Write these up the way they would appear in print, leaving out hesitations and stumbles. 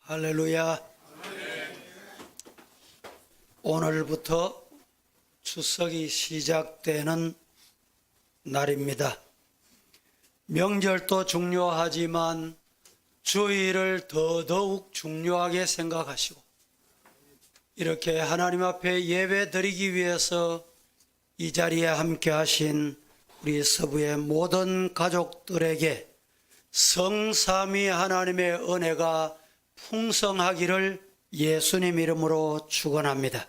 할렐루야. 오늘부터 추석이 시작되는 날입니다. 명절도 중요하지만 주일을 더더욱 중요하게 생각하시고 이렇게 하나님 앞에 예배 드리기 위해서 이 자리에 함께 하신 우리 서부의 모든 가족들에게 성삼위 하나님의 은혜가 풍성하기를 예수님 이름으로 축원합니다.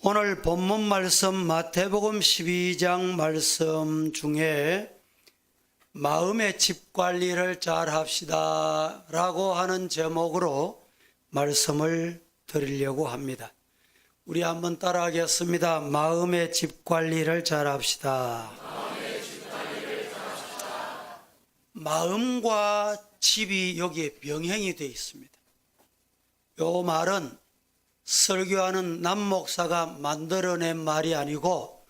오늘 본문 말씀 마태복음 12장 말씀 중에 마음의 집 관리를 잘 합시다 라고 하는 제목으로 말씀을 드리려고 합니다. 우리 한번 따라하겠습니다. 마음의 집 관리를 잘 합시다. 마음과 집이 여기에 병행이 되어 있습니다. 요 말은 설교하는 남 목사가 만들어낸 말이 아니고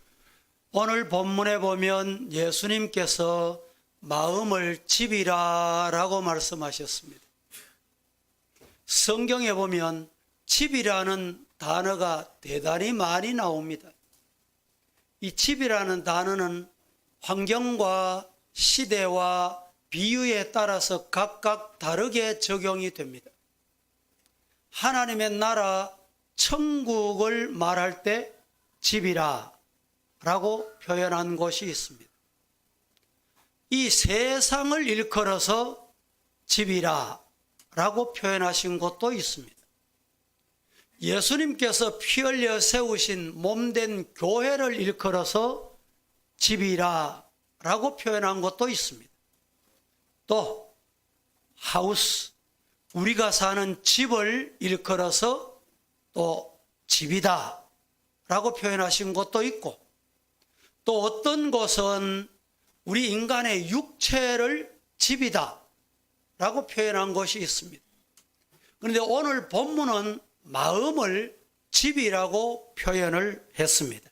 오늘 본문에 보면 예수님께서 마음을 집이라 라고 말씀하셨습니다. 성경에 보면 집이라는 단어가 대단히 많이 나옵니다. 이 집이라는 단어는 환경과 시대와 비유에 따라서 각각 다르게 적용이 됩니다. 하나님의 나라 천국을 말할 때 집이라 라고 표현한 곳이 있습니다. 이 세상을 일컬어서 집이라 라고 표현하신 곳도 있습니다. 예수님께서 피 흘려 세우신 몸된 교회를 일컬어서 집이라 라고 표현한 곳도 있습니다. 또 하우스, 우리가 사는 집을 일컬어서 또 집이다 라고 표현하신 곳도 있고 또 어떤 곳은 우리 인간의 육체를 집이다 라고 표현한 곳이 있습니다. 그런데 오늘 본문은 마음을 집이라고 표현을 했습니다.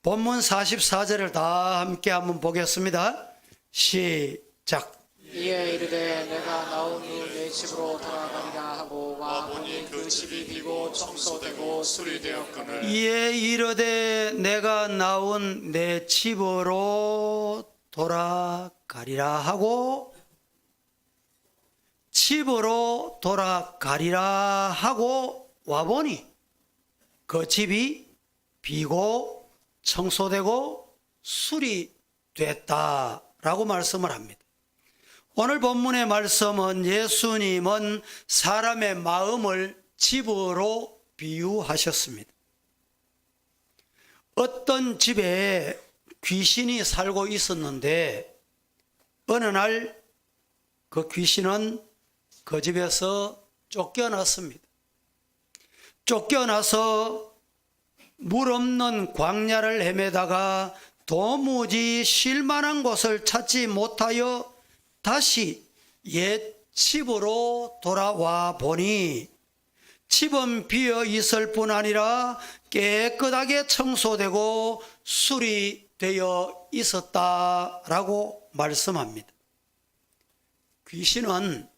본문 44절을 다 함께 한번 보겠습니다. 시작. 이에 이르되 내가 나온 후 내 집으로 돌아가리라 하고 와 보니 그 집이 비고 청소되고 수리되었거늘. 이에 이르되 내가 나온 내 집으로 돌아가리라 하고 집으로 돌아가리라 하고 와보니 그 집이 비고 청소되고 수리됐다라고 말씀을 합니다. 오늘 본문의 말씀은 예수님은 사람의 마음을 집으로 비유하셨습니다. 어떤 집에 귀신이 살고 있었는데 어느 날 그 귀신은 그 집에서 쫓겨났습니다. 쫓겨나서 물 없는 광야를 헤매다가 도무지 쉴 만한 곳을 찾지 못하여 다시 옛 집으로 돌아와 보니 집은 비어 있을 뿐 아니라 깨끗하게 청소되고 수리되어 있었다라고 말씀합니다. 귀신은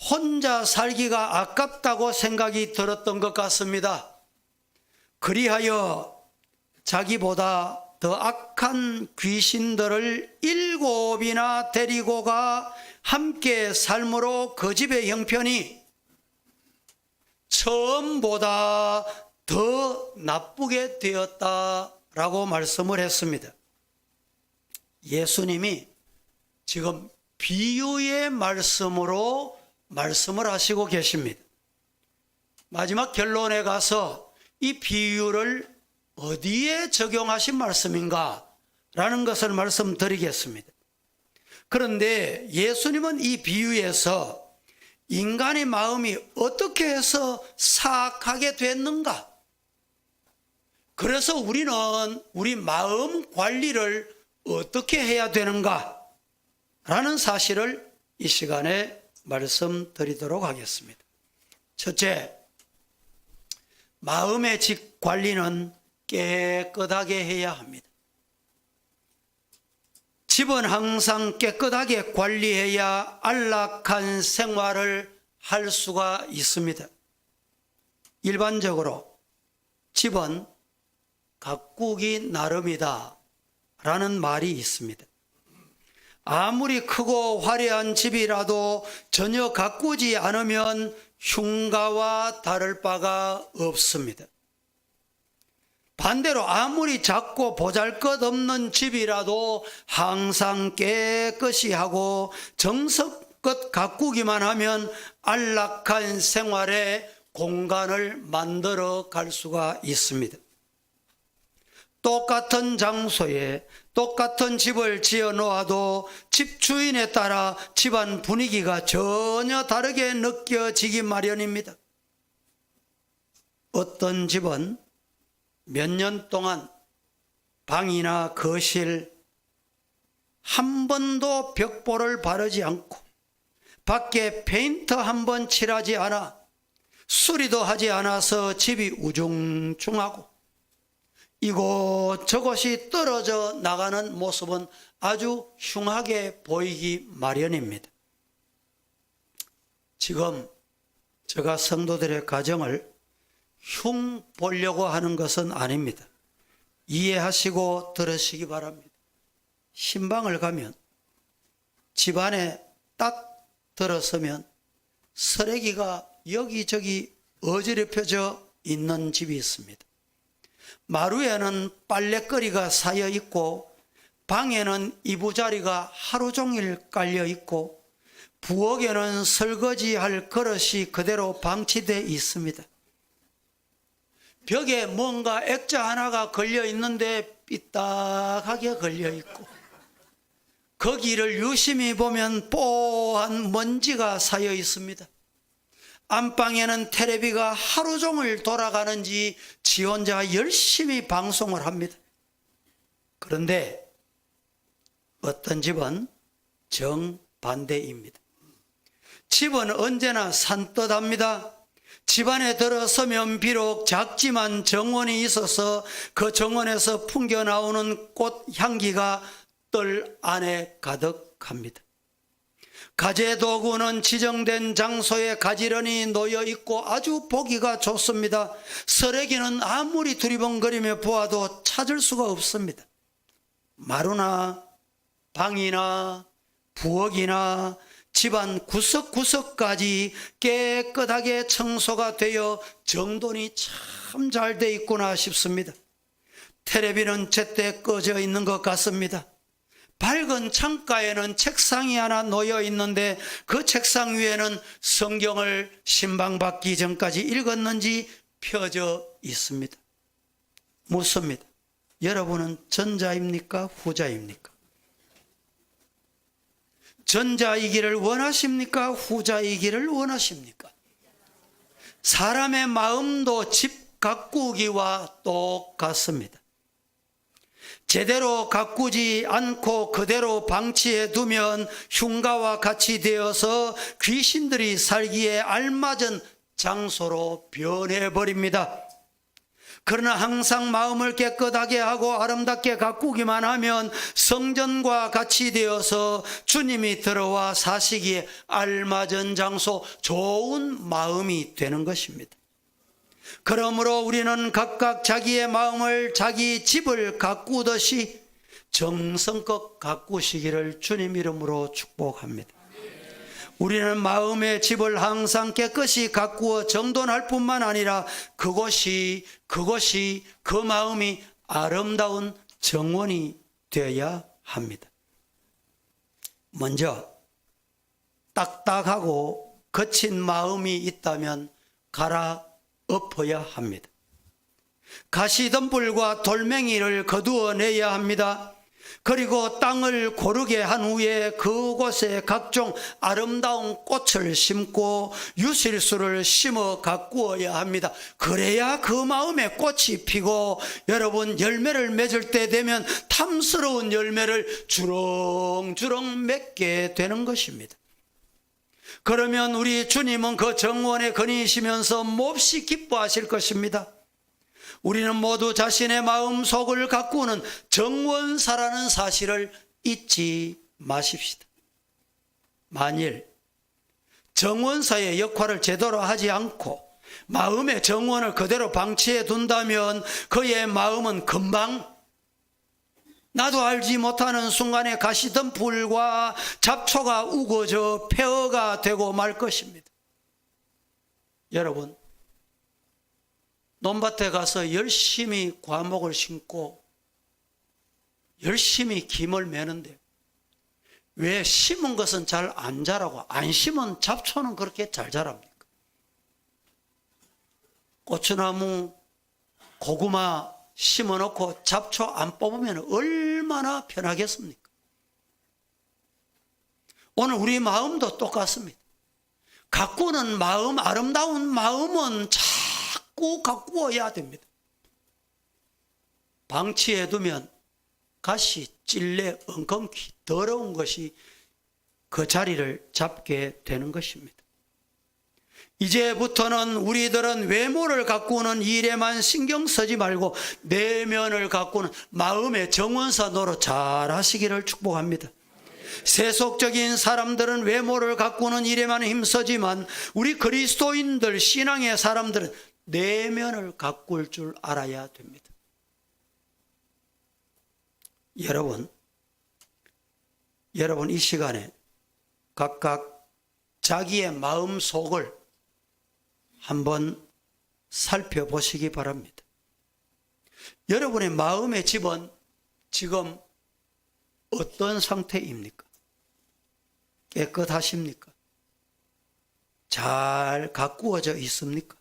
혼자 살기가 아깝다고 생각이 들었던 것 같습니다. 그리하여 자기보다 더 악한 귀신들을 7이나 데리고 가 함께 삶으로 그 집의 형편이 처음보다 더 나쁘게 되었다라고 말씀을 했습니다. 예수님이 지금 비유의 말씀으로 말씀을 하시고 계십니다. 마지막 결론에 가서 이 비유를 어디에 적용하신 말씀인가 라는 것을 말씀드리겠습니다. 그런데 예수님은 이 비유에서 인간의 마음이 어떻게 해서 사악하게 됐는가, 그래서 우리는 우리 마음 관리를 어떻게 해야 되는가 라는 사실을 이 시간에 말씀드리도록 하겠습니다. 첫째, 마음의 집 관리는 깨끗하게 해야 합니다. 집은 항상 깨끗하게 관리해야 안락한 생활을 할 수가 있습니다. 일반적으로 집은 가꾸기 나름이다 라는 말이 있습니다. 아무리 크고 화려한 집이라도 전혀 가꾸지 않으면 흉가와 다를 바가 없습니다. 반대로 아무리 작고 보잘것없는 집이라도 항상 깨끗이 하고 정성껏 가꾸기만 하면 안락한 생활에 공간을 만들어 갈 수가 있습니다. 똑같은 장소에 똑같은 집을 지어 놓아도 집주인에 따라 집안 분위기가 전혀 다르게 느껴지기 마련입니다. 어떤 집은 몇 년 동안 방이나 거실 한 번도 벽보를 바르지 않고 밖에 페인트 한 번 칠하지 않아 수리도 하지 않아서 집이 우중충하고 이곳저곳이 떨어져 나가는 모습은 아주 흉하게 보이기 마련입니다. 지금 제가 성도들의 가정을 흉 보려고 하는 것은 아닙니다. 이해하시고 들으시기 바랍니다. 신방을 가면 집안에 딱 들어서면 쓰레기가 여기저기 어지럽혀져 있는 집이 있습니다. 마루에는 빨래거리가 쌓여 있고 방에는 이부자리가 하루 종일 깔려 있고 부엌에는 설거지할 그릇이 그대로 방치되어 있습니다. 벽에 뭔가 액자 하나가 걸려 있는데 삐딱하게 걸려 있고 거기를 유심히 보면 뽀한 먼지가 쌓여 있습니다. 안방에는 텔레비가 하루 종일 돌아가는지 지 혼자 열심히 방송을 합니다. 그런데 어떤 집은 정반대입니다. 집은 언제나 산뜻합니다. 집안에 들어서면 비록 작지만 정원이 있어서 그 정원에서 풍겨나오는 꽃 향기가 뜰 안에 가득합니다. 가재 도구는 지정된 장소에 가지런히 놓여 있고 아주 보기가 좋습니다. 쓰레기는 아무리 두리번거리며 보아도 찾을 수가 없습니다. 마루나 방이나 부엌이나 집안 구석구석까지 깨끗하게 청소가 되어 정돈이 참 잘 돼 있구나 싶습니다. 텔레비는 제때 꺼져 있는 것 같습니다. 밝은 창가에는 책상이 하나 놓여 있는데 그 책상 위에는 성경을 신방 받기 전까지 읽었는지 펴져 있습니다. 묻습니다. 여러분은 전자입니까? 후자입니까? 전자이기를 원하십니까? 후자이기를 원하십니까? 사람의 마음도 집 가꾸기와 똑같습니다. 제대로 가꾸지 않고 그대로 방치해 두면 흉가와 같이 되어서 귀신들이 살기에 알맞은 장소로 변해버립니다. 그러나 항상 마음을 깨끗하게 하고 아름답게 가꾸기만 하면 성전과 같이 되어서 주님이 들어와 사시기에 알맞은 장소, 좋은 마음이 되는 것입니다. 그러므로 우리는 각각 자기의 마음을 자기 집을 가꾸듯이 정성껏 가꾸시기를 주님 이름으로 축복합니다. 우리는 마음의 집을 항상 깨끗이 가꾸어 정돈할 뿐만 아니라 그곳이 그 마음이 아름다운 정원이 되어야 합니다. 먼저 딱딱하고 거친 마음이 있다면 갈아엎어야 합니다. 가시덤불과 돌멩이를 거두어내야 합니다. 그리고 땅을 고르게 한 후에 그곳에 각종 아름다운 꽃을 심고 유실수를 심어 가꾸어야 합니다. 그래야 그 마음에 꽃이 피고 여러분 열매를 맺을 때 되면 탐스러운 열매를 주렁주렁 맺게 되는 것입니다. 그러면 우리 주님은 그 정원에 거니시면서 몹시 기뻐하실 것입니다. 우리는 모두 자신의 마음속을 가꾸는 정원사라는 사실을 잊지 마십시다. 만일 정원사의 역할을 제대로 하지 않고 마음의 정원을 그대로 방치해 둔다면 그의 마음은 금방 나도 알지 못하는 순간에 가시덤불과 잡초가 우거져 폐허가 되고 말 것입니다. 여러분, 논밭에 가서 열심히 과목을 심고 열심히 김을 매는데 왜 심은 것은 잘 안 자라고 안 심은 잡초는 그렇게 잘 자랍니까? 고추나무, 고구마 심어놓고 잡초 안 뽑으면 얼마나 편하겠습니까? 오늘 우리 마음도 똑같습니다. 가꾸는 마음, 아름다운 마음은 자꾸 가꾸어야 됩니다. 방치해두면 가시, 찔레, 엉겅퀴, 더러운 것이 그 자리를 잡게 되는 것입니다. 이제부터는 우리들은 외모를 가꾸는 일에만 신경 쓰지 말고 내면을 가꾸는 마음의 정원사 노릇 잘 하시기를 축복합니다. 세속적인 사람들은 외모를 가꾸는 일에만 힘쓰지만 우리 그리스도인들, 신앙의 사람들은 내면을 가꿀 줄 알아야 됩니다. 여러분 이 시간에 각각 자기의 마음 속을 한번 살펴보시기 바랍니다. 여러분의 마음의 집은 지금 어떤 상태입니까? 깨끗하십니까? 잘 가꾸어져 있습니까?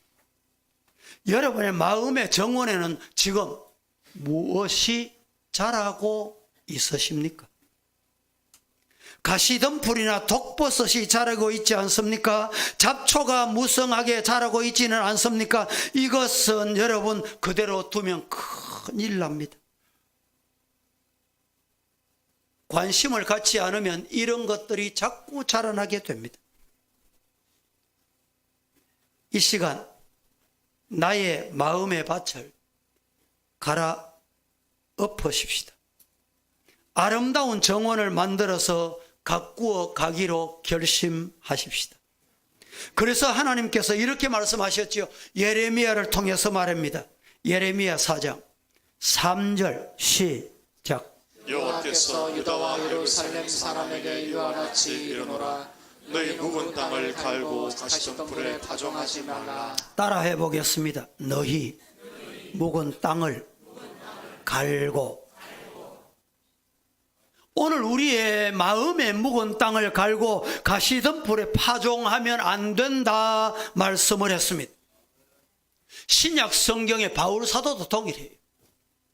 여러분의 마음의 정원에는 지금 무엇이 자라고 있으십니까? 가시덤불이나 독버섯이 자라고 있지 않습니까? 잡초가 무성하게 자라고 있지는 않습니까? 이것은 여러분 그대로 두면 큰일 납니다. 관심을 갖지 않으면 이런 것들이 자꾸 자라나게 됩니다. 이 시간 나의 마음의 밭을 갈아 엎으십시다. 아름다운 정원을 만들어서 가꾸어 가기로 결심하십시다. 그래서 하나님께서 이렇게 말씀하셨지요. 예레미야를 통해서 말합니다. 예레미야 4장 3절 시작. 여호와께서 유다와 예루살렘 사람에게 이와 같이 이르노라. 너희 묵은 땅을 갈고 가시덤불에 파종하지 말라. 따라 해보겠습니다. 너희 묵은 땅을 갈고. 오늘 우리의 마음의 묵은 땅을 갈고 가시덤불에 파종하면 안 된다 말씀을 했습니다. 신약 성경의 바울 사도도 동일해요.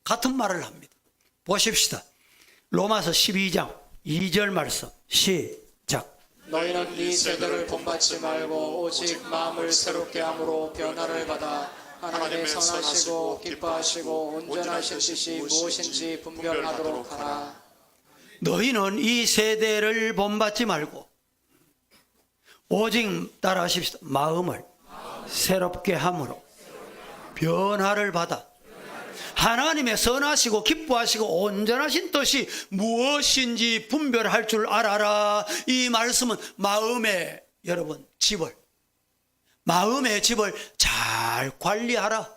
같은 말을 합니다. 보십시다. 로마서 12장 2절 말씀 시작. 너희는 네 세대를 본받지 말고 오직 마음을 새롭게 함으로 변화를 받아 하나님의 선하시고 기뻐하시고 온전하신 뜻이 무엇인지 분별하도록 하라. 너희는 이 세대를 본받지 말고 오직 따라하십시다. 마음을 새롭게 함으로 변화를 받아 하나님의 선하시고 기뻐하시고 온전하신 뜻이 무엇인지 분별할 줄 알아라. 이 말씀은 마음의 여러분 집을 마음의 집을 잘 관리하라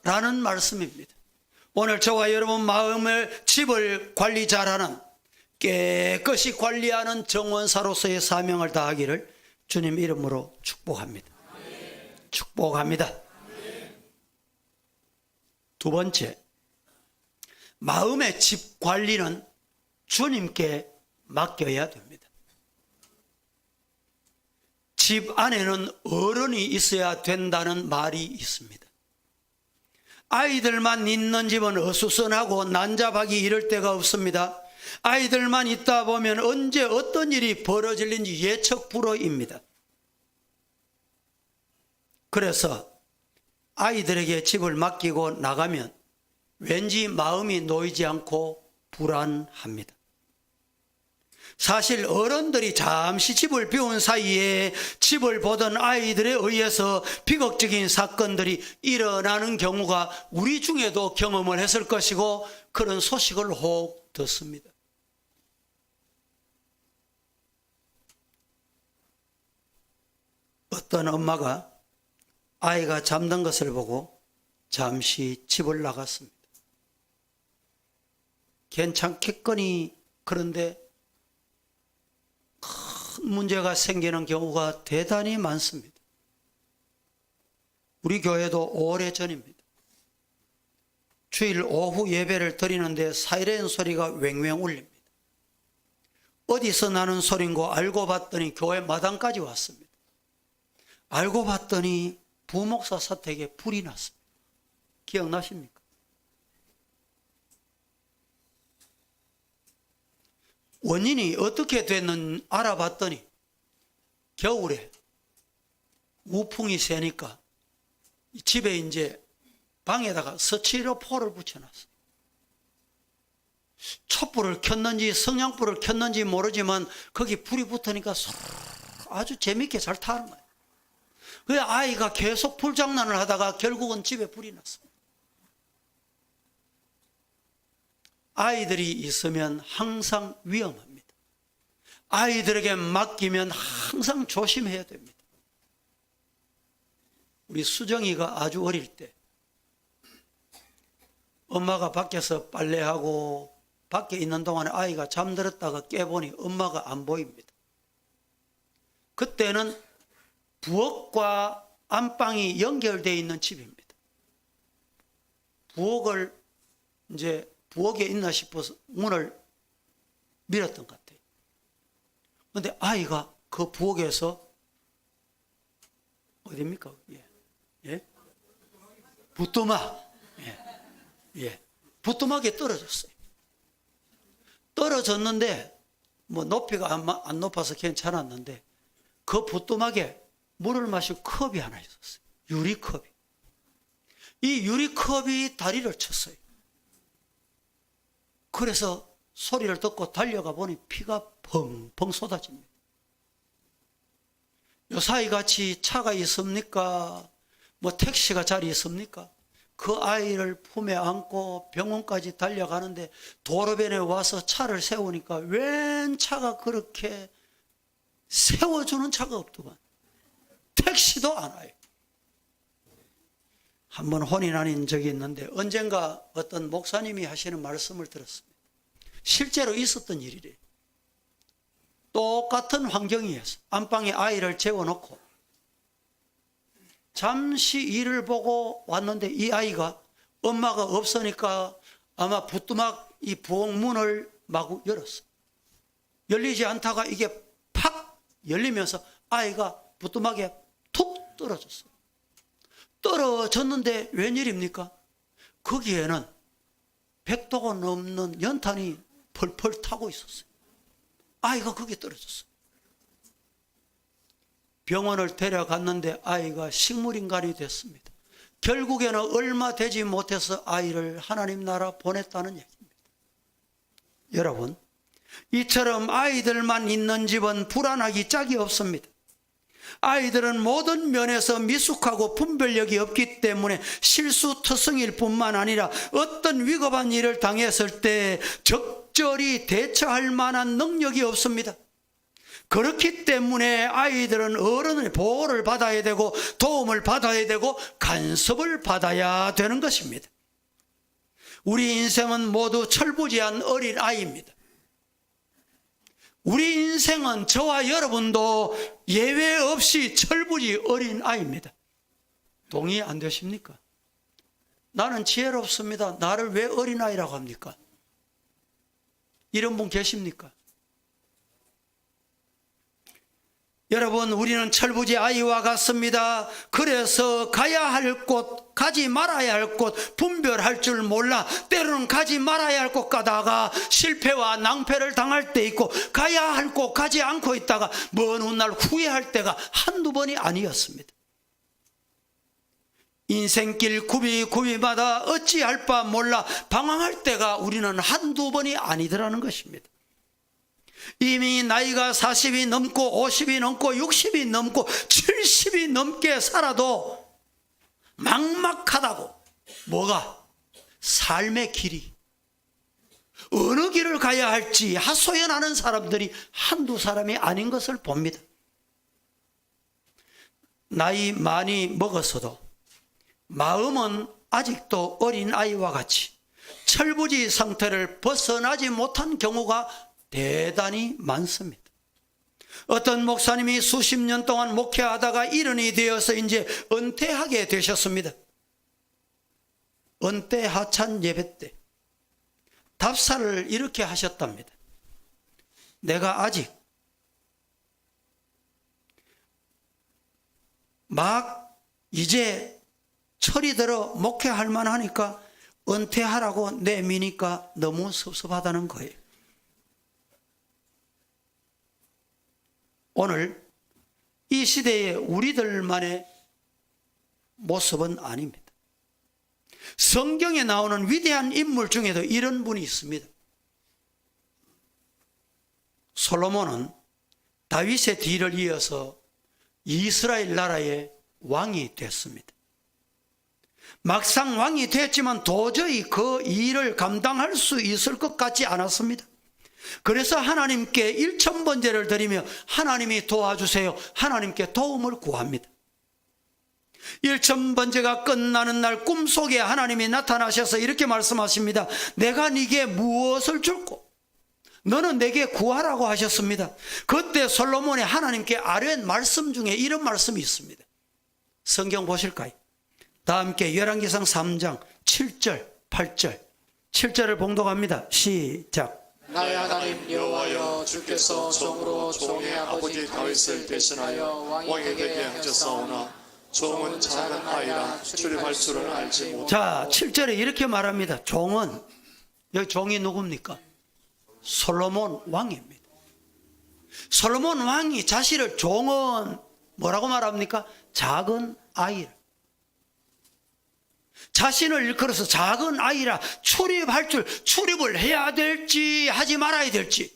라는 말씀입니다. 오늘 저와 여러분 마음의 집을 관리 잘하는 깨끗이 관리하는 정원사로서의 사명을 다하기를 주님 이름으로 축복합니다. 축복합니다. 두 번째, 마음의 집 관리는 주님께 맡겨야 됩니다. 집 안에는 어른이 있어야 된다는 말이 있습니다. 아이들만 있는 집은 어수선하고 난잡하기 이를 데가 없습니다. 아이들만 있다 보면 언제 어떤 일이 벌어질는지 예측 불허입니다. 그래서 아이들에게 집을 맡기고 나가면 왠지 마음이 놓이지 않고 불안합니다. 사실 어른들이 잠시 집을 비운 사이에 집을 보던 아이들에 의해서 비극적인 사건들이 일어나는 경우가 우리 중에도 경험을 했을 것이고 그런 소식을 혹 듣습니다. 어떤 엄마가 아이가 잠든 것을 보고 잠시 집을 나갔습니다. 괜찮겠거니. 그런데 큰 문제가 생기는 경우가 대단히 많습니다. 우리 교회도 오래전입니다. 주일 오후 예배를 드리는데 사이렌 소리가 왱왱 울립니다. 어디서 나는 소리인고 알고 봤더니 교회 마당까지 왔습니다. 알고 봤더니 부목사 사택에 불이 났습니다. 기억나십니까? 원인이 어떻게 됐는지 알아봤더니 겨울에 우풍이 세니까 집에 이제 방에다가 스티로폼을 붙여놨어요. 촛불을 켰는지 성냥불을 켰는지 모르지만 거기 불이 붙으니까 아주 재밌게 잘 타는 거예요. 그래서 아이가 계속 불장난을 하다가 결국은 집에 불이 났어요. 아이들이 있으면 항상 위험합니다. 아이들에게 맡기면 항상 조심해야 됩니다. 우리 수정이가 아주 어릴 때 엄마가 밖에서 빨래하고 밖에 있는 동안에 아이가 잠들었다가 깨보니 엄마가 안 보입니다. 그때는 부엌과 안방이 연결되어 있는 집입니다. 부엌에 있나 싶어서 문을 밀었던 것 같아요. 그런데 아이가 그 부엌에서 어디입니까? 예? 부뚜막. 부뚜막에 떨어졌어요. 떨어졌는데 뭐 높이가 안 높아서 괜찮았는데 그 부뚜막에 물을 마실 컵이 하나 있었어요. 유리컵이. 이 유리컵이 다리를 쳤어요. 그래서 소리를 듣고 달려가 보니 피가 펑펑 쏟아집니다. 요사이 같이 차가 있습니까? 뭐 택시가 자리 있습니까? 그 아이를 품에 안고 병원까지 달려가는데 도로변에 와서 차를 세우니까 웬 차가 그렇게 세워주는 차가 없더만. 택시도 안 와요. 한번 혼이 나는 적이 있는데 언젠가 어떤 목사님이 하시는 말씀을 들었습니다. 실제로 있었던 일이래요. 똑같은 환경이었어요. 안방에 아이를 재워놓고 잠시 일을 보고 왔는데 이 아이가 엄마가 없으니까 아마 부뚜막 이 부엌 문을 마구 열었어요. 열리지 않다가 이게 팍 열리면서 아이가 부뚜막에 툭 떨어졌어요. 떨어졌는데 웬일입니까? 거기에는 100도가 넘는 연탄이 펄펄 타고 있었어요. 아이가 거기에 떨어졌어요. 병원을 데려갔는데 아이가 식물인간이 됐습니다. 결국에는 얼마 되지 못해서 아이를 하나님 나라 보냈다는 얘기입니다. 여러분, 이처럼 아이들만 있는 집은 불안하기 짝이 없습니다. 아이들은 모든 면에서 미숙하고 분별력이 없기 때문에 실수투성일 뿐만 아니라 어떤 위급한 일을 당했을 때 적절히 대처할 만한 능력이 없습니다. 그렇기 때문에 아이들은 어른의 보호를 받아야 되고 도움을 받아야 되고 간섭을 받아야 되는 것입니다. 우리 인생은 모두 철부지한 어린 아이입니다. 우리 인생은 저와 여러분도 예외 없이 철부지 어린 아이입니다. 동의 안 되십니까? 나는 지혜롭습니다. 나를 왜 어린아이라고 합니까? 이런 분 계십니까? 여러분, 우리는 철부지 아이와 같습니다. 그래서 가야 할 곳, 가지 말아야 할 곳 분별할 줄 몰라 때로는 가지 말아야 할 곳 가다가 실패와 낭패를 당할 때 있고 가야 할 곳 가지 않고 있다가 먼 훗날 후회할 때가 한두 번이 아니었습니다. 인생길 굽이마다 어찌할 바 몰라 방황할 때가 우리는 한두 번이 아니더라는 것입니다. 이미 나이가 40이 넘고 50이 넘고 60이 넘고 70이 넘게 살아도 막막하다고. 뭐가? 삶의 길이. 어느 길을 가야 할지 하소연하는 사람들이 한두 사람이 아닌 것을 봅니다. 나이 많이 먹었어도 마음은 아직도 어린 아이와 같이 철부지 상태를 벗어나지 못한 경우가 대단히 많습니다. 어떤 목사님이 수십 년 동안 목회하다가 일흔이 되어서 이제 은퇴하게 되셨습니다. 은퇴 하찬 예배 때 답사를 이렇게 하셨답니다. 내가 아직 막 이제 철이 들어 목회할 만하니까 은퇴하라고 내미니까 너무 섭섭하다는 거예요. 오늘 이 시대의 우리들만의 모습은 아닙니다. 성경에 나오는 위대한 인물 중에도 이런 분이 있습니다. 솔로몬은 다윗의 뒤를 이어서 이스라엘 나라의 왕이 됐습니다. 막상 왕이 됐지만 도저히 그 일을 감당할 수 있을 것 같지 않았습니다. 그래서 하나님께 일천번제를 드리며 하나님이 도와주세요. 하나님께 도움을 구합니다. 일천번제가 끝나는 날 꿈속에 하나님이 나타나셔서 이렇게 말씀하십니다. 내가 네게 무엇을 줄꼬? 너는 내게 구하라고 하셨습니다. 그때 솔로몬이 하나님께 아뢰는 말씀 중에 이런 말씀이 있습니다. 성경 보실까요? 다 함께 열왕기상 3장 7절 8절 7절을 봉독합니다. 시작. 나의 하나님 여호와여, 주께서 종으로 종의 아버지 다윗을 대신하여 왕이 되게 하셨사오나 종은 작은 아이라 출입할 줄을 알지 못하고. 자, 7절에 이렇게 말합니다. 종은, 여기 종이 누굽니까? 솔로몬 왕입니다. 솔로몬 왕이 자신을 종은 뭐라고 말합니까? 작은 아이라. 자신을 일컬어서 작은 아이라 출입할 줄, 출입을 해야 될지 하지 말아야 될지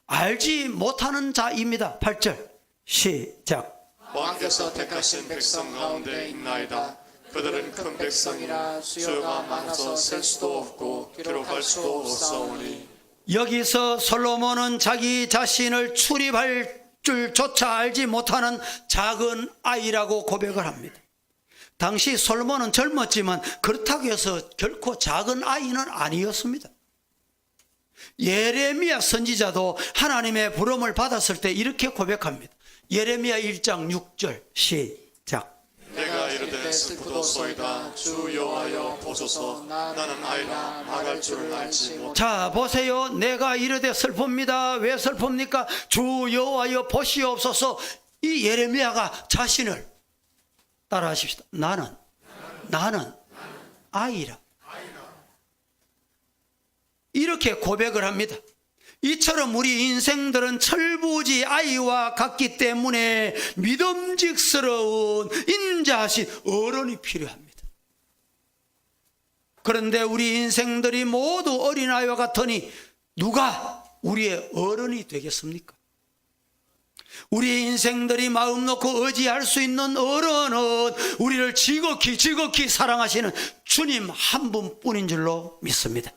알지 못하는 자입니다. 8절 시작. 왕께서 택하신 백성 가운데 있나이다. 그들은 큰 백성이라 수요가 많아서 셀 수도 없고 기록할 수도 없사오니. 여기서 솔로몬은 자기 자신을 출입할 줄조차 알지 못하는 작은 아이라고 고백을 합니다. 당시 솔로몬은 젊었지만 그렇다고 해서 결코 작은 아이는 아니었습니다. 예레미야 선지자도 하나님의 부름을 받았을 때 이렇게 고백합니다. 예레미야 1장 6절 시작. 내가 이르되 슬프도소이다. 주 여호와여 보소서. 나는 아이라 말할 줄을 알지 못. 자, 보세요. 내가 이르되 슬픕니다. 왜 슬픕니까? 주 여호와여 보시옵소서. 이 예레미야가 자신을 따라하십시다. 나는 아이라. 이렇게 고백을 합니다. 이처럼 우리 인생들은 철부지 아이와 같기 때문에 믿음직스러운 인자하신 어른이 필요합니다. 그런데 우리 인생들이 모두 어린아이와 같으니 누가 우리의 어른이 되겠습니까? 우리 인생들이 마음 놓고 의지할 수 있는 어른은 우리를 지극히 사랑하시는 주님 한 분뿐인 줄로 믿습니다.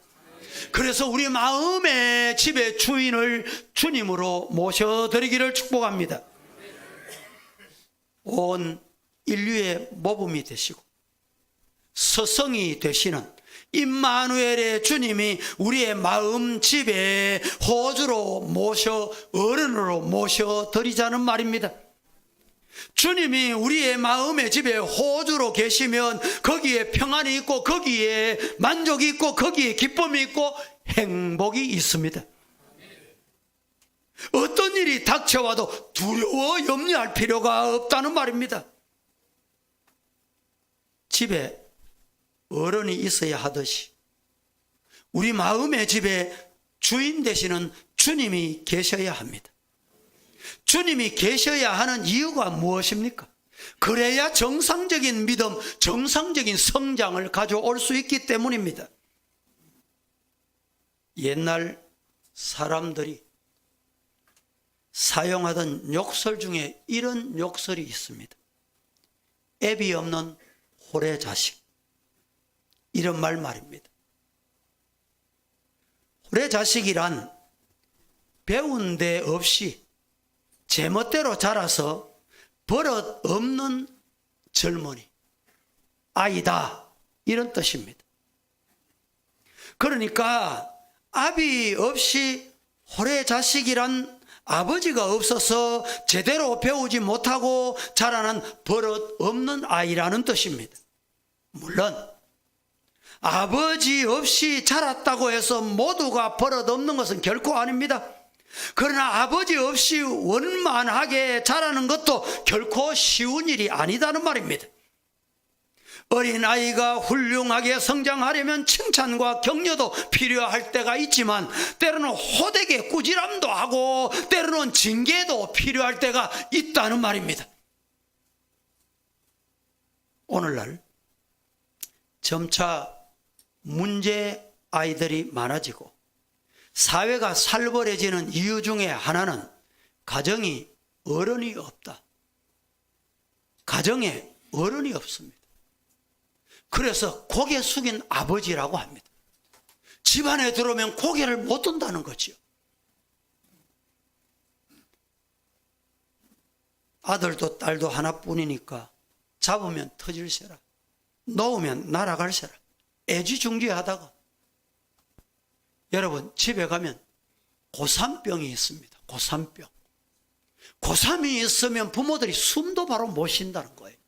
그래서 우리 마음의 집의 주인을 주님으로 모셔드리기를 축복합니다. 온 인류의 모범이 되시고 서성이 되시는 임마누엘의 주님이 우리의 마음 집에 호주로 모셔 어른으로 모셔드리자는 말입니다. 주님이 우리의 마음의 집에 호주로 계시면 거기에 평안이 있고 거기에 만족이 있고 거기에 기쁨이 있고 행복이 있습니다. 어떤 일이 닥쳐와도 두려워 염려할 필요가 없다는 말입니다. 집에 어른이 있어야 하듯이 우리 마음의 집에 주인 되시는 주님이 계셔야 합니다. 주님이 계셔야 하는 이유가 무엇입니까? 그래야 정상적인 믿음, 정상적인 성장을 가져올 수 있기 때문입니다. 옛날 사람들이 사용하던 욕설 중에 이런 욕설이 있습니다. 애비 없는 호래 자식. 이런 말입니다. 호래 자식이란 배운 데 없이 제멋대로 자라서 버릇 없는 젊은이, 아이다, 이런 뜻입니다. 그러니까 아비 없이 호래 자식이란 아버지가 없어서 제대로 배우지 못하고 자라난 버릇 없는 아이라는 뜻입니다. 물론 아버지 없이 자랐다고 해서 모두가 버릇 없는 것은 결코 아닙니다. 그러나 아버지 없이 원만하게 자라는 것도 결코 쉬운 일이 아니다는 말입니다. 어린아이가 훌륭하게 성장하려면 칭찬과 격려도 필요할 때가 있지만 때로는 호되게 꾸지람도 하고 때로는 징계도 필요할 때가 있다는 말입니다. 오늘날 점차 문제 아이들이 많아지고 사회가 살벌해지는 이유 중에 하나는 가정이 어른이 없다. 가정에 어른이 없습니다. 그래서 고개 숙인 아버지라고 합니다. 집안에 들어오면 고개를 못 든다는 거죠. 아들도 딸도 하나뿐이니까 잡으면 터질세라, 놓으면 날아갈세라, 애지중지하다가 여러분 집에 가면 고산병이 있습니다. 고산병. 고삼이 있으면 부모들이 숨도 바로 못 쉰다는 거예요.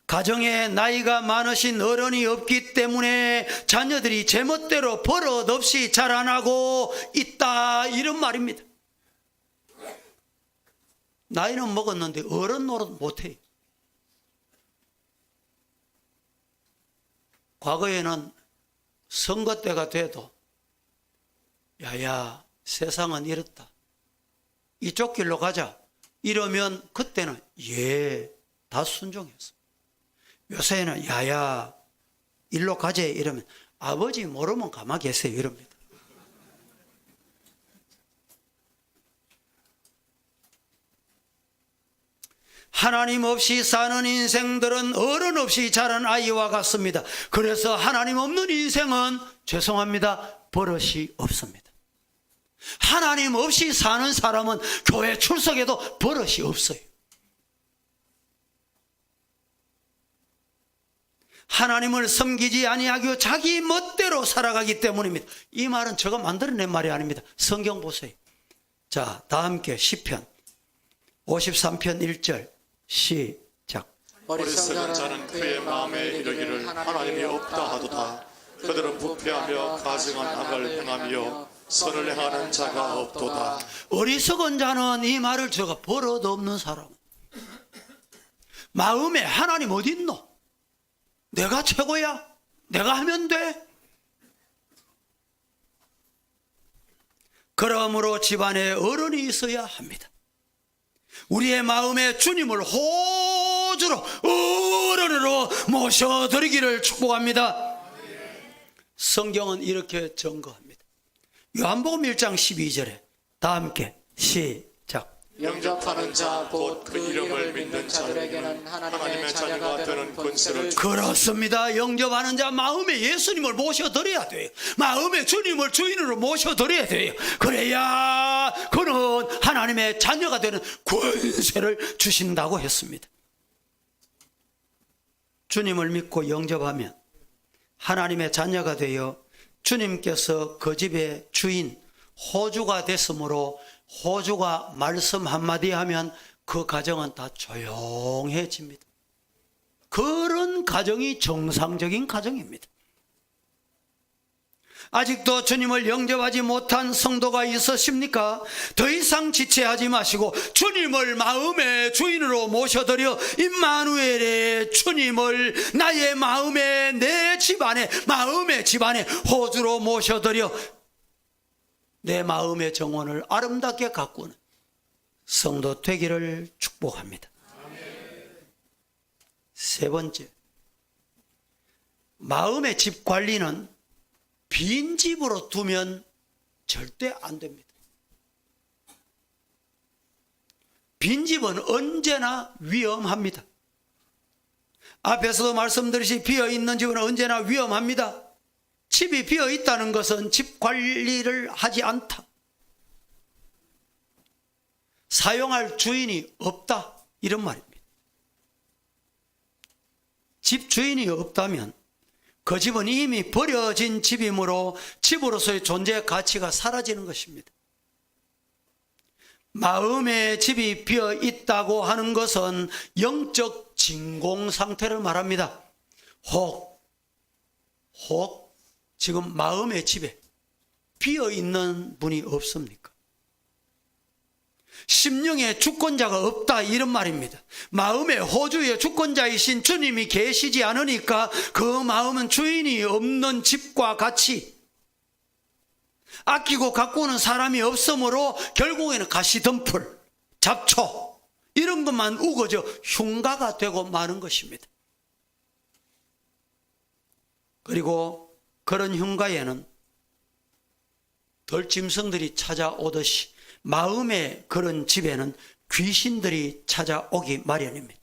가정에 나이가 많으신 어른이 없기 때문에 자녀들이 제멋대로 버릇없이 자라나고 있다, 이런 말입니다. 나이는 먹었는데 어른 노릇 못해요. 과거에는 선거 때가 돼도 야야 세상은 이렇다, 이쪽 길로 가자 이러면 그때는 다 순종했어. 요새는 야야 일로 가재 이러면 아버지 모르면 가만 계세요 이럽니다. 하나님 없이 사는 인생들은 어른 없이 자란 아이와 같습니다. 그래서 하나님 없는 인생은 죄송합니다, 버릇이 없습니다. 하나님 없이 사는 사람은 교회 출석에도 버릇이 없어요. 하나님을 섬기지 아니하고 자기 멋대로 살아가기 때문입니다. 이 말은 제가 만들어낸 말이 아닙니다. 성경 보세요. 자, 다 함께 시편 53편 1절 시작. 어리석은 자는 그의 마음에 이르기를 하나님이 없다 하도다. 그들은 부패하며 가증한 악을 행하며 선을 행하는 자가 없도다. 어리석은 자는, 이 말을 제가 버릇 없는 사람, 마음에 하나님 어디 있노? 내가 최고야? 내가 하면 돼? 그러므로 집안에 어른이 있어야 합니다. 우리의 마음에 주님을 호주로 어른으로 모셔드리기를 축복합니다. 성경은 이렇게 증거합니다. 요한복음 1장 12절에 다 함께 시작. 영접하는 자 곧 그 이름을 믿는 자들에게는 하나님의 자녀가 되는 권세를 주시고. 그렇습니다. 영접하는 자 마음에 예수님을 모셔드려야 돼요. 마음에 주님을 주인으로 모셔드려야 돼요. 그래야 그는 하나님의 자녀가 되는 권세를 주신다고 했습니다. 주님을 믿고 영접하면 하나님의 자녀가 되어 주님께서 그 집의 주인, 호주가 됐으므로 호주가 말씀 한마디 하면 그 가정은 다 조용해집니다. 그런 가정이 정상적인 가정입니다. 아직도 주님을 영접하지 못한 성도가 있으십니까? 더 이상 지체하지 마시고 주님을 마음의 주인으로 모셔드려 임마누엘의 주님을 나의 마음에, 내 집안에, 마음의 집안에 호주로 모셔드려 내 마음의 정원을 아름답게 가꾸는 성도 되기를 축복합니다. 세 번째, 마음의 집 관리는 빈 집으로 두면 절대 안 됩니다. 빈 집은 언제나 위험합니다. 앞에서도 말씀드렸듯이 비어있는 집은 언제나 위험합니다. 집이 비어 있다는 것은 집 관리를 하지 않다. 사용할 주인이 없다, 이런 말입니다. 집 주인이 없다면 그 집은 이미 버려진 집이므로 집으로서의 존재 가치가 사라지는 것입니다. 마음의 집이 비어 있다고 하는 것은 영적 진공 상태를 말합니다. 혹 지금 마음의 집에 비어 있는 분이 없습니까? 심령의 주권자가 없다, 이런 말입니다. 마음의 호주의 주권자이신 주님이 계시지 않으니까 그 마음은 주인이 없는 집과 같이 아끼고 가꾸는 사람이 없으므로 결국에는 가시덤불, 잡초 이런 것만 우거져 흉가가 되고 마는 것입니다. 그리고 그런 흉가에는 덜짐승들이 찾아오듯이 마음의 그런 집에는 귀신들이 찾아오기 마련입니다.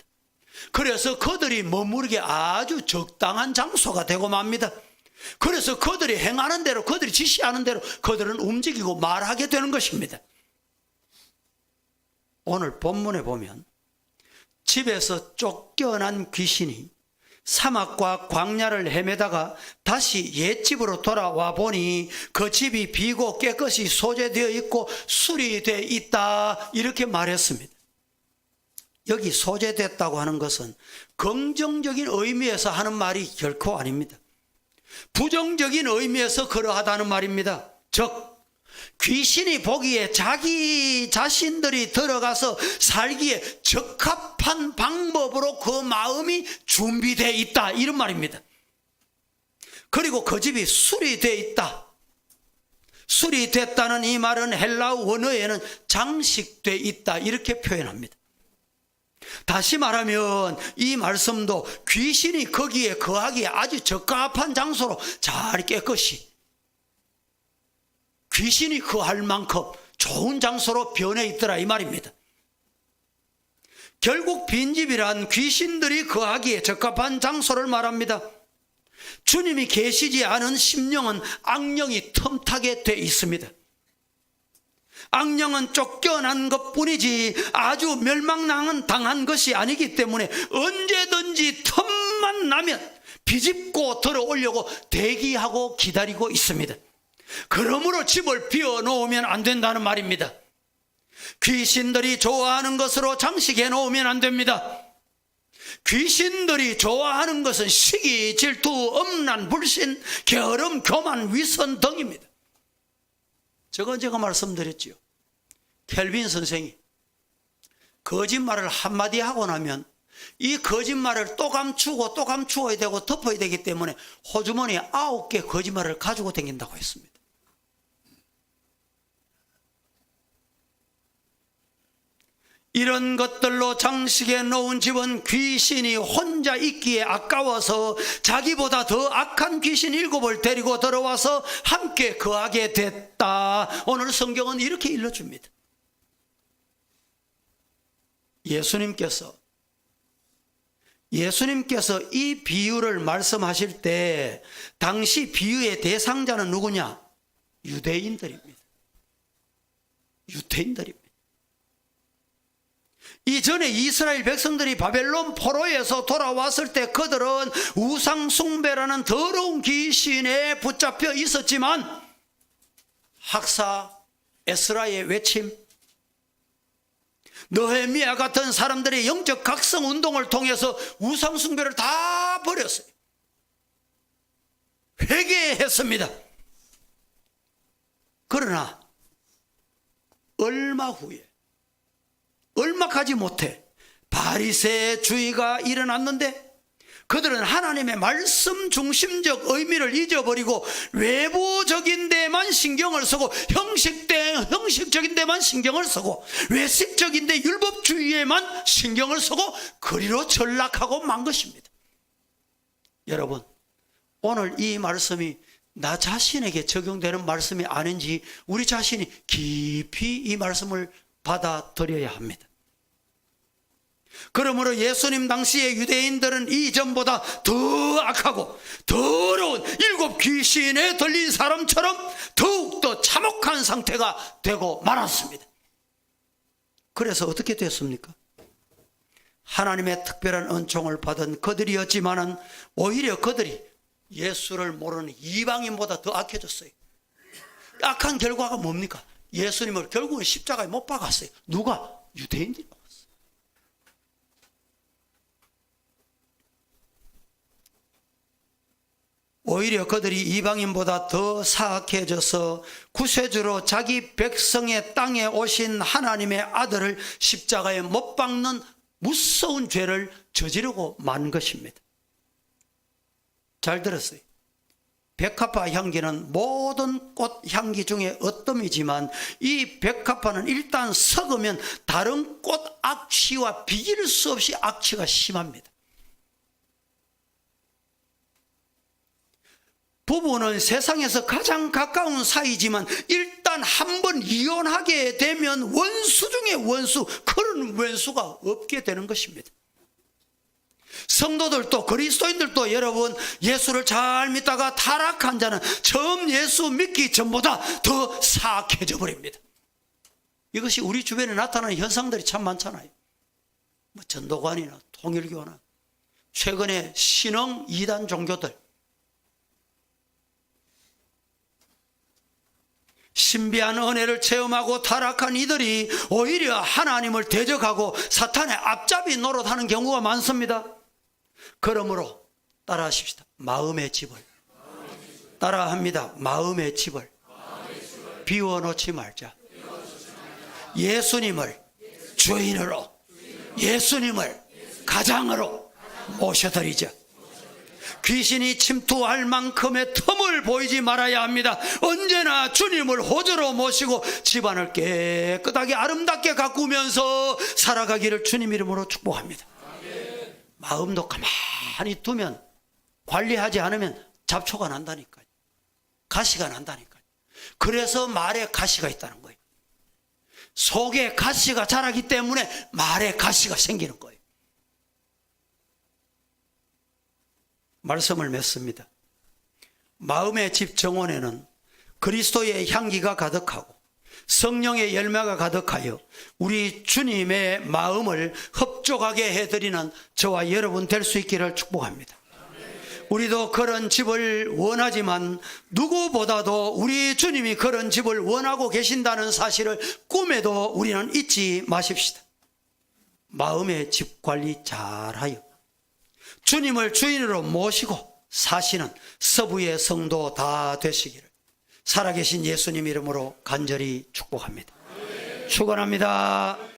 그래서 그들이 머무르기 아주 적당한 장소가 되고 맙니다. 그래서 그들이 행하는 대로, 그들이 지시하는 대로 그들은 움직이고 말하게 되는 것입니다. 오늘 본문에 보면 집에서 쫓겨난 귀신이 사막과 광야를 헤매다가 다시 옛집으로 돌아와 보니 그 집이 비고 깨끗이 소재되어 있고 수리되어 있다, 이렇게 말했습니다. 여기 소재됐다고 하는 것은 긍정적인 의미에서 하는 말이 결코 아닙니다. 부정적인 의미에서 그러하다는 말입니다. 즉 귀신이 보기에 자기 자신들이 들어가서 살기에 적합한 방법으로 그 마음이 준비되어 있다, 이런 말입니다. 그리고 그 집이 수리되어 있다. 수리됐다는 이 말은 헬라어 원어에는 장식되어 있다, 이렇게 표현합니다. 다시 말하면 이 말씀도 귀신이 거기에 거하기에 아주 적합한 장소로 잘 깨끗이 귀신이 거할 만큼 좋은 장소로 변해 있더라, 이 말입니다. 결국 빈집이란 귀신들이 거하기에 적합한 장소를 말합니다. 주님이 계시지 않은 심령은 악령이 틈타게 돼 있습니다. 악령은 쫓겨난 것뿐이지 아주 멸망당한 것이 아니기 때문에 언제든지 틈만 나면 비집고 들어오려고 대기하고 기다리고 있습니다. 그러므로 집을 비워놓으면 안 된다는 말입니다. 귀신들이 좋아하는 것으로 장식해 놓으면 안 됩니다. 귀신들이 좋아하는 것은 시기, 질투, 엄란, 불신, 게으름, 교만, 위선 등입니다. 제가 말씀드렸지요. 켈빈 선생이 거짓말을 한마디 하고 나면 이 거짓말을 또 감추고 또 감추어야 되고 덮어야 되기 때문에 호주머니에 9개 거짓말을 가지고 다닌다고 했습니다. 이런 것들로 장식해 놓은 집은 귀신이 혼자 있기에 아까워서 자기보다 더 악한 귀신 7을 데리고 들어와서 함께 거하게 됐다. 오늘 성경은 이렇게 일러줍니다. 예수님께서 이 비유를 말씀하실 때 당시 비유의 대상자는 누구냐? 유대인들입니다. 이전에 이스라엘 백성들이 바벨론 포로에서 돌아왔을 때 그들은 우상 숭배라는 더러운 귀신에 붙잡혀 있었지만 학사 에스라의 외침, 느헤미야 같은 사람들의 영적 각성 운동을 통해서 우상 숭배를 다 버렸어요. 회개했습니다. 그러나 얼마 후에, 얼마 가지 못해 바리새주의가 일어났는데 그들은 하나님의 말씀 중심적 의미를 잊어버리고 외부적인 데만 신경을 쓰고 형식적인 데만 신경을 쓰고 외식적인 데 율법주의에만 신경을 쓰고 그리로 전락하고 만 것입니다. 여러분, 오늘 이 말씀이 나 자신에게 적용되는 말씀이 아닌지 우리 자신이 깊이 이 말씀을 받아들여야 합니다. 그러므로 예수님 당시의 유대인들은 이전보다 더 악하고 더러운 7 귀신에 들린 사람처럼 더욱더 참혹한 상태가 되고 말았습니다. 그래서 어떻게 됐습니까? 하나님의 특별한 은총을 받은 그들이었지만은 오히려 그들이 예수를 모르는 이방인보다 더 악해졌어요. 악한 결과가 뭡니까? 예수님을 결국은 십자가에 못 박았어요. 누가? 유대인들이 박았어요. 오히려 그들이 이방인보다 더 사악해져서 구세주로 자기 백성의 땅에 오신 하나님의 아들을 십자가에 못 박는 무서운 죄를 저지르고 만 것입니다. 잘 들었어요. 백합화 향기는 모든 꽃 향기 중에 어뜸이지만 이 백합화는 일단 썩으면 다른 꽃 악취와 비길 수 없이 악취가 심합니다. 부부는 세상에서 가장 가까운 사이지만 일단 한번 이혼하게 되면 원수 중에 원수, 그런 원수가 없게 되는 것입니다. 성도들도 그리스도인들도 여러분, 예수를 잘 믿다가 타락한 자는 처음 예수 믿기 전보다 더 사악해져 버립니다. 이것이 우리 주변에 나타나는 현상들이 참 많잖아요. 뭐 전도관이나 통일교나 최근에 신흥 이단 종교들, 신비한 은혜를 체험하고 타락한 이들이 오히려 하나님을 대적하고 사탄의 앞잡이 노릇하는 경우가 많습니다. 그러므로 따라하십시다. 마음의 집을 따라합니다. 마음의 집을 비워놓지 말자. 예수님을 주인으로, 예수님을 가장으로 모셔드리자. 귀신이 침투할 만큼의 틈을 보이지 말아야 합니다. 언제나 주님을 호주로 모시고 집안을 깨끗하게 아름답게 가꾸면서 살아가기를 주님 이름으로 축복합니다. 마음도 가만히 두면, 관리하지 않으면 잡초가 난다니까요. 가시가 난다니까요. 그래서 말에 가시가 있다는 거예요. 속에 가시가 자라기 때문에 말에 가시가 생기는 거예요. 말씀을 맺습니다. 마음의 집 정원에는 그리스도의 향기가 가득하고 성령의 열매가 가득하여 우리 주님의 마음을 흡족하게 해드리는 저와 여러분 될 수 있기를 축복합니다. 우리도 그런 집을 원하지만 누구보다도 우리 주님이 그런 집을 원하고 계신다는 사실을 꿈에도 우리는 잊지 마십시다. 마음의 집 관리 잘하여 주님을 주인으로 모시고 사시는 서부의 성도 다 되시기를 살아계신 예수님 이름으로 간절히 축복합니다. 축원합니다.